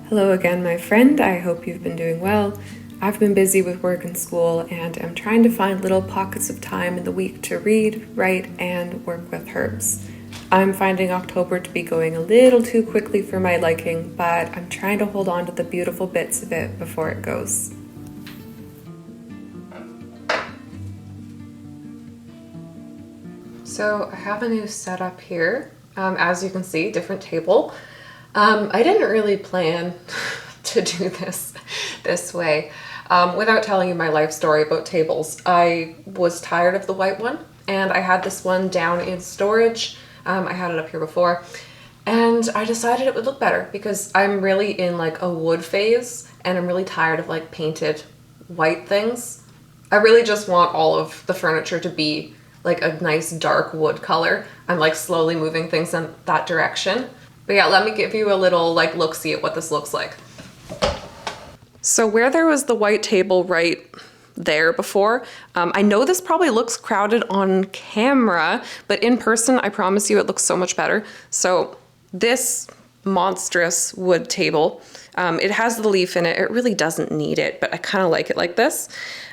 Hello again, my friend. I hope you've been doing well. I've been busy with work and school, and I'm trying to find little pockets of time in the week to read, write, and work with herbs. I'm finding October to be going a little too quickly for my liking, but I'm trying to hold on to the beautiful bits of it before it goes. So I have a new setup here. As you can see, different table. I didn't really plan to do this way. Without telling you my life story about tables, I was tired of the white one, and I had this one down in storage. I had it up here before, and I decided it would look better because I'm really in like a wood phase, and I'm really tired of like painted white things. I really just want all of the furniture to be like a nice dark wood color. I'm like slowly moving things in that direction. But yeah, let me give you a little like look-see at what this looks like. So where there was the white table right there before, I know this probably looks crowded on camera, but in person, I promise you it looks so much better. So this monstrous wood table, it has the leaf in it. It really doesn't need it, but I kind of like it like this.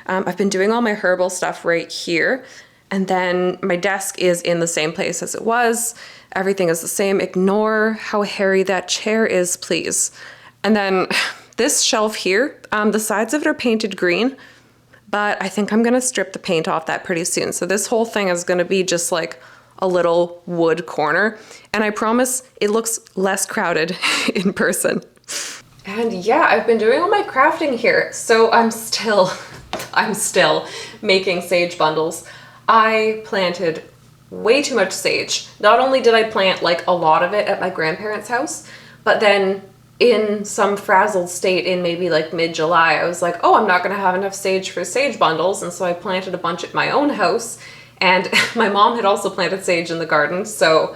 I've been doing all my herbal stuff right here. And then my desk is in the same place as it was. Everything is the same. Ignore how hairy that chair is, please. And then this shelf here, the sides of it are painted green, but I think I'm gonna strip the paint off that pretty soon. So this whole thing is gonna be just like a little wood corner. And I promise it looks less crowded in person. And yeah, I've been doing all my crafting here. So I'm still making sage bundles. I planted way too much sage. Not only did I plant like a lot of it at my grandparents' house, but then in some frazzled state in maybe like mid-July, I was like, oh, I'm not gonna have enough sage for sage bundles. And so I planted a bunch at my own house, and my mom had also planted sage in the garden. So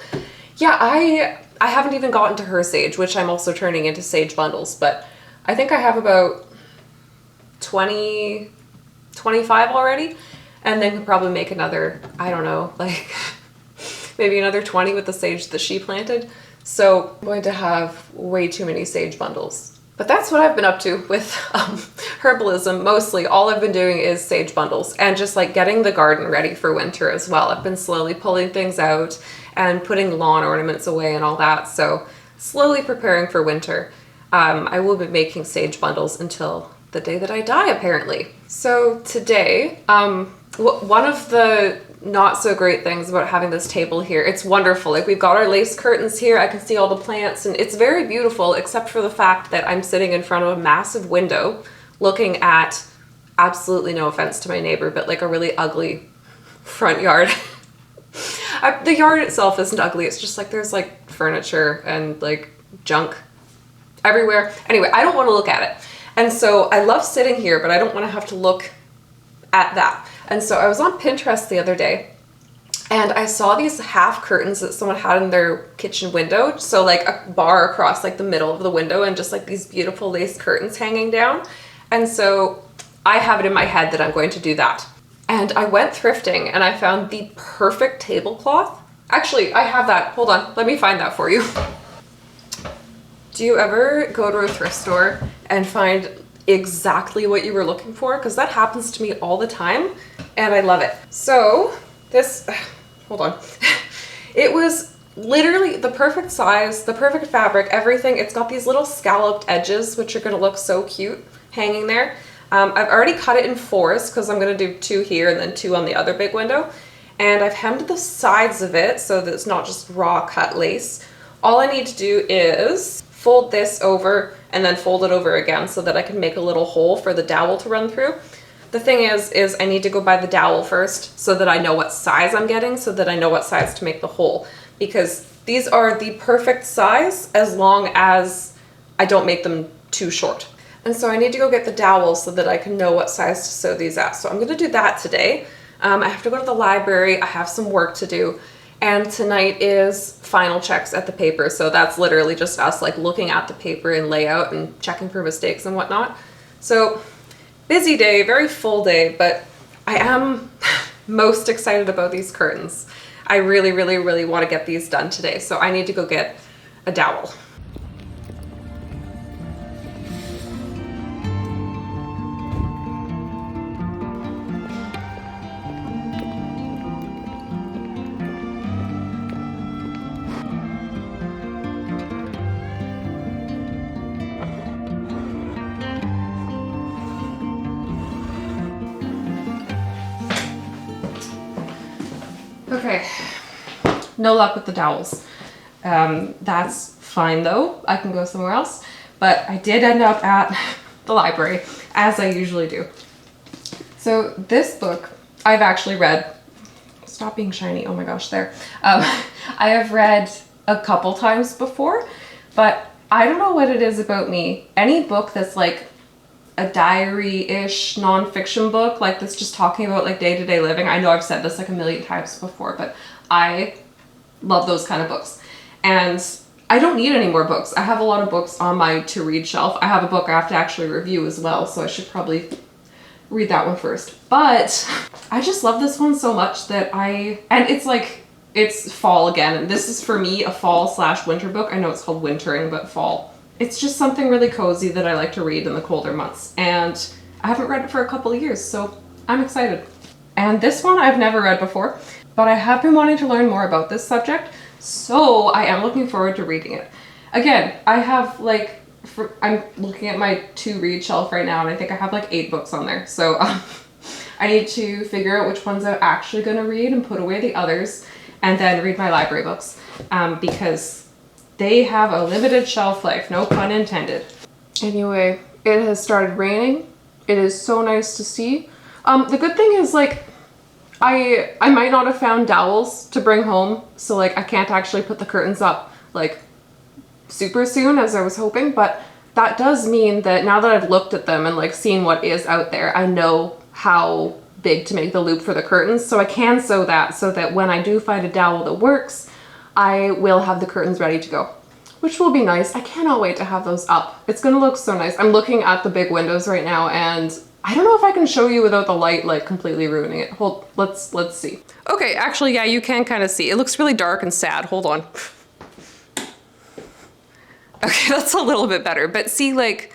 yeah, I haven't even gotten to her sage, which I'm also turning into sage bundles, but I think I have about 20, 25 already, and then could probably make another, I don't know, like maybe another 20 with the sage that she planted. So I'm going to have way too many sage bundles. But that's what I've been up to with herbalism. Mostly all I've been doing is sage bundles and just like getting the garden ready for winter as well. I've been slowly pulling things out and putting lawn ornaments away and all that. So slowly preparing for winter. I will be making sage bundles until the day that I die, apparently. So today, one of the not so great things about having this table here, it's wonderful. Like we've got our lace curtains here. I can see all the plants and it's very beautiful, except for the fact that I'm sitting in front of a massive window looking at, absolutely no offense to my neighbor, but like a really ugly front yard. The yard itself isn't ugly. It's just like there's like furniture and like junk everywhere. Anyway, I don't want to look at it. And so I love sitting here, but I don't want to have to look at that. And so I was on Pinterest the other day and I saw these half curtains that someone had in their kitchen window. So like a bar across like the middle of the window and just like these beautiful lace curtains hanging down. And so I have it in my head that I'm going to do that. And I went thrifting and I found the perfect tablecloth. Actually, I have that. Hold on, let me find that for you. Do you ever go to a thrift store and find exactly what you were looking for? Because that happens to me all the time and I love it. So this, hold on. It was literally the perfect size, the perfect fabric, everything. It's got these little scalloped edges, which are gonna look so cute hanging there. I've already cut it in 4s because I'm gonna do 2 here and then 2 on the other big window. And I've hemmed the sides of it so that it's not just raw cut lace. All I need to do is fold this over and then fold it over again so that I can make a little hole for the dowel to run through. The thing is I need to go buy the dowel first so that I know what size I'm getting, so that I know what size to make the hole, because these are the perfect size as long as I don't make them too short. And so I need to go get the dowel so that I can know what size to sew these at. So I'm gonna do that today. I have to go to the library, I have some work to do. And tonight is final checks at the paper. So that's literally just us like looking at the paper and layout and checking for mistakes and whatnot. So busy day, very full day, but I am most excited about these curtains. I really, really, really want to get these done today. So I need to go get a dowel. Okay, no luck with the dowels. That's fine though, I can go somewhere else. But I did end up at the library, as I usually do. So this book, I've actually read, stop being shiny, oh my gosh, there. I have read a couple times before, but I don't know what it is about me. Any book that's like a diary-ish nonfiction book, like that's just talking about like day-to-day living. I know I've said this like a million times before, but I love those kind of books. And I don't need any more books. I have a lot of books on my to-read shelf. I have a book I have to actually review as well, so I should probably read that one first. But I just love this one so much that and it's like, it's fall again. And this is for me a fall/winter book. I know it's called wintering, but fall. It's just something really cozy that I like to read in the colder months. And I haven't read it for a couple of years, so I'm excited. And this one I've never read before, but I have been wanting to learn more about this subject, so I am looking forward to reading it. Again, I have like, I'm looking at my to-read shelf right now, and I think I have like 8 books on there. So I need to figure out which ones I'm actually going to read and put away the others, and then read my library books, because they have a limited shelf life, no pun intended. Anyway, it has started raining. It is so nice to see. The good thing is like, I might not have found dowels to bring home, so like I can't actually put the curtains up like super soon as I was hoping, but that does mean that now that I've looked at them and like seen what is out there, I know how big to make the loop for the curtains, so I can sew that so that when I do find a dowel that works, I will have the curtains ready to go, which will be nice. I cannot wait to have those up. It's gonna look so nice. I'm looking at the big windows right now, and I don't know if I can show you without the light like completely ruining it. Let's see. Okay, actually, yeah, you can kind of see. It looks really dark and sad. Hold on. Okay, that's a little bit better. But see, like,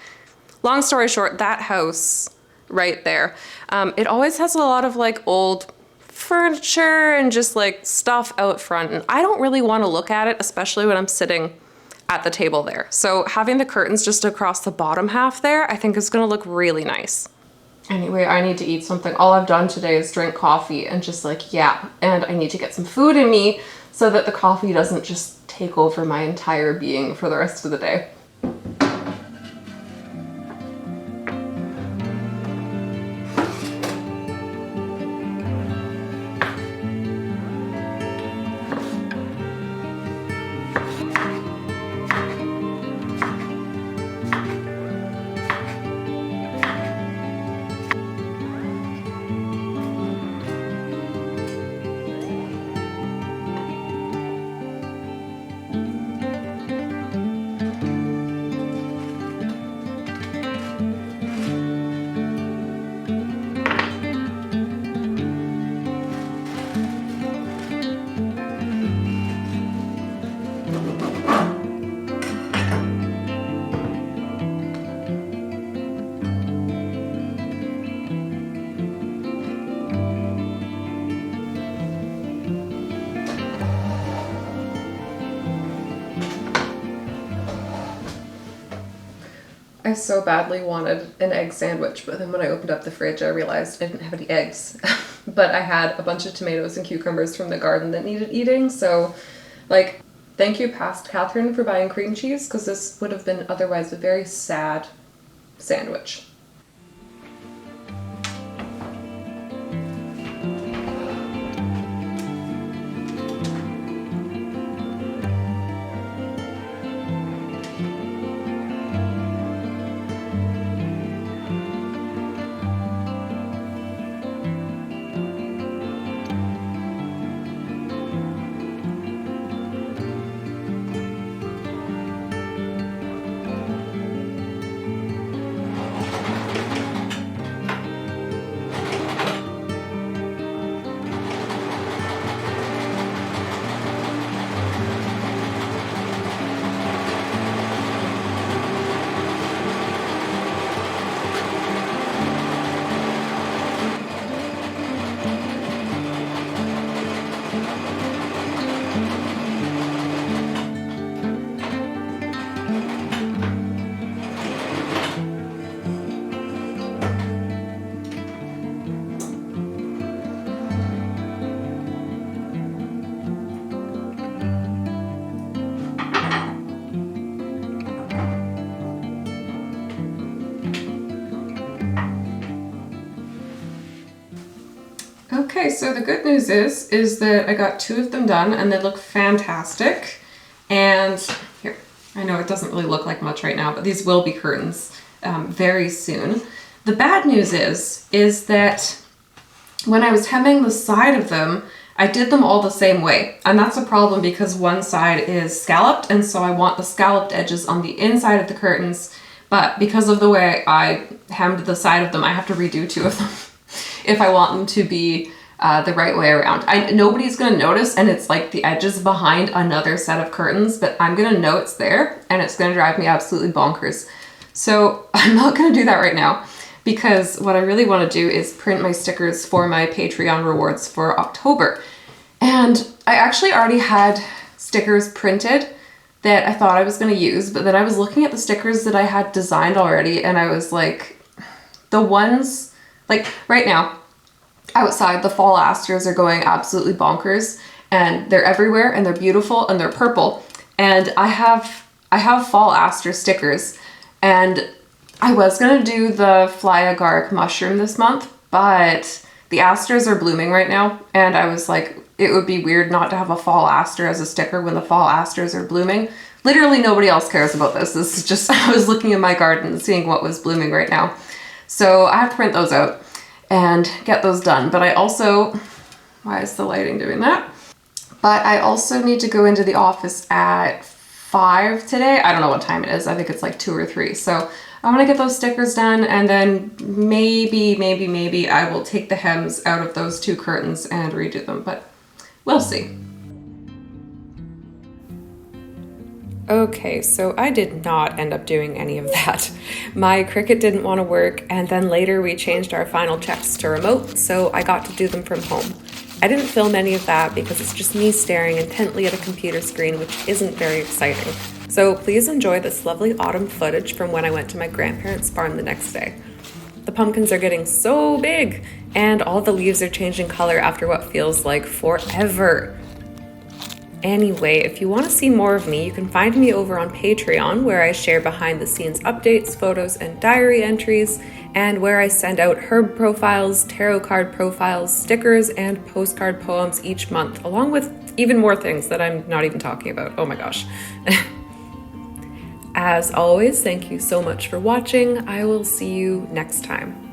long story short, that house right there, it always has a lot of like old furniture and just like stuff out front, and I don't really want to look at it, especially when I'm sitting at the table there. So having the curtains just across the bottom half there, I think is going to look really nice. Anyway, I need to eat something. All I've done today is drink coffee and just like yap, and I need to get some food in me so that the coffee doesn't just take over my entire being for the rest of the day. I so badly wanted an egg sandwich, but then when I opened up the fridge, I realized I didn't have any eggs. But I had a bunch of tomatoes and cucumbers from the garden that needed eating, so, like, thank you, past Catherine, for buying cream cheese, because this would have been otherwise a very sad sandwich. Okay, so the good news is that I got 2 of them done and they look fantastic. And here, I know it doesn't really look like much right now, but these will be curtains very soon. The bad news is that when I was hemming the side of them, I did them all the same way. And that's a problem because one side is scalloped, and so I want the scalloped edges on the inside of the curtains. But because of the way I hemmed the side of them, I have to redo 2 of them if I want them to be the right way around. Nobody's gonna notice, and it's like the edges behind another set of curtains, but I'm gonna know it's there, and it's gonna drive me absolutely bonkers. So I'm not gonna do that right now, because what I really wanna do is print my stickers for my Patreon rewards for October. And I actually already had stickers printed that I thought I was gonna use, but then I was looking at the stickers that I had designed already, and I was like, the ones, like right now, outside the fall asters are going absolutely bonkers, and they're everywhere, and they're beautiful, and they're purple. And I have fall aster stickers, and I was gonna do the fly agaric mushroom this month, but the asters are blooming right now, and I was like, it would be weird not to have a fall aster as a sticker when the fall asters are blooming. Literally nobody else cares about this. This is just, I was looking in my garden and seeing what was blooming right now. So I have to print those out and get those done. But I also, why is the lighting doing that? But I also need to go into the office at 5 today. I don't know what time it is. I think it's like 2 or 3. So I want to get those stickers done, and then maybe I will take the hems out of those 2 curtains and redo them, but we'll see. Okay, so I did not end up doing any of that. My Cricut didn't want to work, and then later we changed our final checks to remote, so I got to do them from home. I didn't film any of that because it's just me staring intently at a computer screen, which isn't very exciting. So please enjoy this lovely autumn footage from when I went to my grandparents' farm the next day. The pumpkins are getting so big, and all the leaves are changing color after what feels like forever. Anyway, if you want to see more of me, you can find me over on Patreon, where I share behind the scenes updates, photos, and diary entries, and where I send out herb profiles, tarot card profiles, stickers, and postcard poems each month, along with even more things that I'm not even talking about. Oh my gosh. As always, thank you so much for watching. I will see you next time.